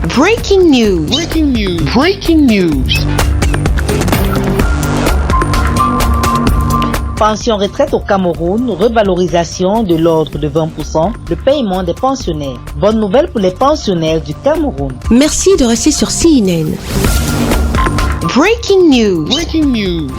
Breaking news. Breaking news. Breaking news. Pension retraite au Cameroun, revalorisation de l'ordre de 20%, le paiement des pensionnaires. Bonne nouvelle pour les pensionnaires du Cameroun. Merci de rester sur CNN. Breaking news. Breaking news.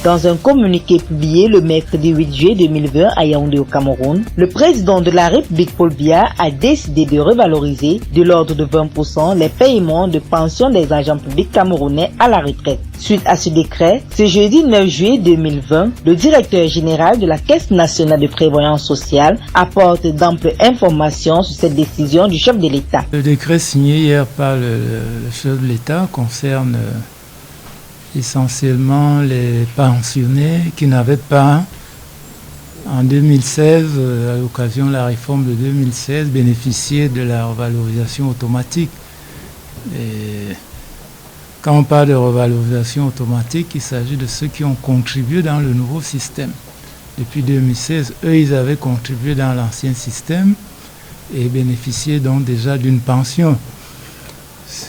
Dans un communiqué publié le mercredi 8 juillet 2020 à Yaoundé au Cameroun, le président de la République Paul Biya a décidé de revaloriser de l'ordre de 20% les paiements de pension des agents publics camerounais à la retraite. Suite à ce décret, ce jeudi 9 juillet 2020, le directeur général de la Caisse nationale de prévoyance sociale apporte d'amples informations sur cette décision du chef de l'État. Le décret signé hier par le chef de l'État concerne essentiellement les pensionnés qui n'avaient pas, en 2016, à l'occasion de la réforme de 2016, bénéficié de la revalorisation automatique. Et quand on parle de revalorisation automatique, il s'agit de ceux qui ont contribué dans le nouveau système. Depuis 2016, eux, ils avaient contribué dans l'ancien système et bénéficiaient donc déjà d'une pension.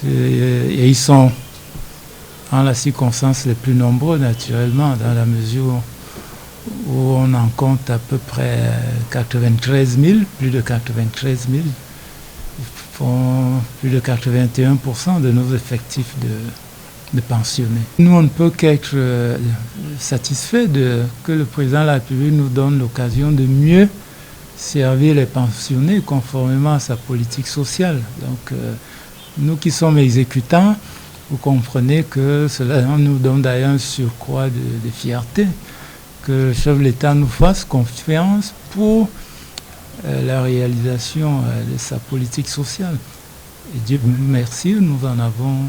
Et ils sont en la circonstance les plus nombreux, naturellement, dans la mesure où on en compte à peu près 93 000, plus de 93 000. Ils font plus de 81% de nos effectifs de pensionnés. Nous, on ne peut qu'être satisfaits que le président de la République nous donne l'occasion de mieux servir les pensionnés conformément à sa politique sociale. Donc, nous qui sommes exécutants, vous comprenez que cela nous donne d'ailleurs un surcroît de fierté, que le chef de l'État nous fasse confiance pour la réalisation de sa politique sociale. Et Dieu merci, nous en avons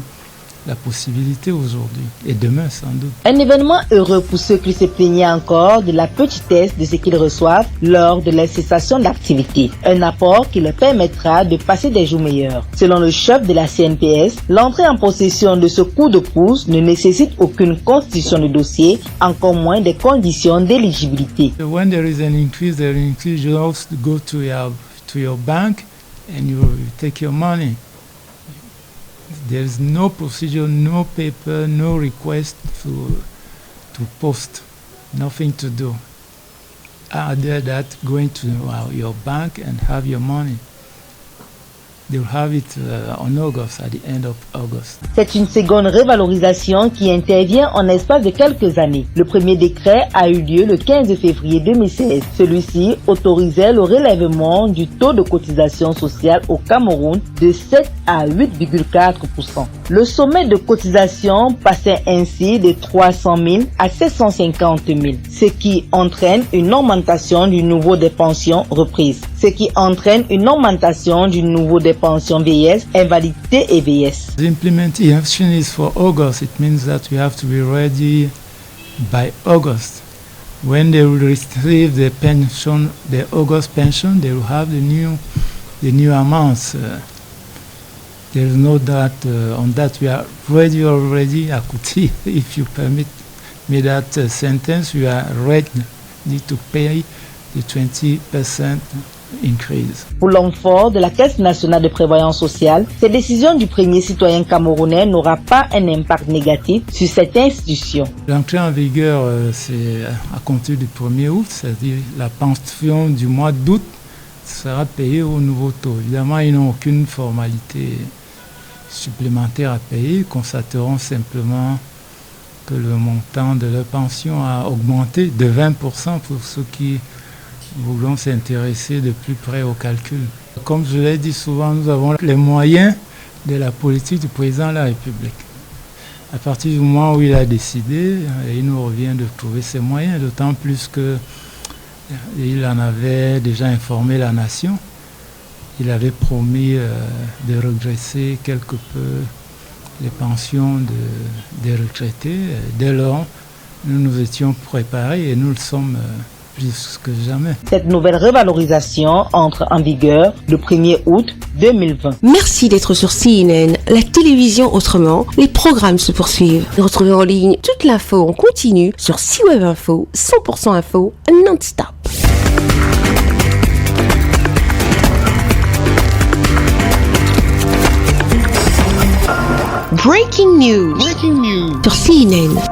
la possibilité aujourd'hui et demain sans doute. Un événement heureux pour ceux qui se plaignaient encore de la petitesse de ce qu'ils reçoivent lors de la cessation d'activité. Un apport qui leur permettra de passer des jours meilleurs. Selon le chef de la CNPS, l'entrée en possession de ce coup de pouce ne nécessite aucune constitution de dossier, encore moins des conditions d'éligibilité. When there is an increase, you also go to your bank and you take your money. There is no procedure, no paper, no request to post, nothing to do. Other than going to your bank and have your money. They'll have it on August, at the end of August. C'est une seconde revalorisation qui intervient en espace de quelques années. Le premier décret a eu lieu le 15 février 2016. Celui-ci autorisait le relèvement du taux de cotisation sociale au Cameroun de 7 à 8,4%. Le sommet de cotisation passait ainsi de 300 000 à 750 000, ce qui entraîne une augmentation du niveau des pensions reprises. Pension vieillesse, invalidité et vieillesse. The implementation is for August. It means that we have to be ready by August. When they will receive the pension, the August pension, they will have the new amounts. There is no doubt on that. We are ready already, Akuti, if you permit me that sentence. We are ready to pay the 20% increase. Pour l'homme fort de la Caisse nationale de prévoyance sociale, cette décision du premier citoyen camerounais n'aura pas un impact négatif sur cette institution. L'entrée en vigueur, c'est à compter du 1er août, c'est-à-dire la pension du mois d'août sera payée au nouveau taux. Évidemment, ils n'ont aucune formalité supplémentaire à payer, ils constateront simplement que le montant de leur pension a augmenté de 20% pour ceux qui voulons s'intéresser de plus près au calcul. Comme je l'ai dit souvent, nous avons les moyens de la politique du président de la République. À partir du moment où il a décidé, il nous revient de trouver ces moyens, d'autant plus qu'il en avait déjà informé la nation. Il avait promis de redresser quelque peu les pensions des retraités. Dès lors, nous nous étions préparés et nous le sommes plus que jamais. Cette nouvelle revalorisation entre en vigueur le 1er août 2020. Merci d'être sur CNN, la télévision autrement. Les programmes se poursuivent. Retrouvez en ligne toute l'info en continu sur CWeb Info, 100% info, non-stop. Breaking news. sur CNN.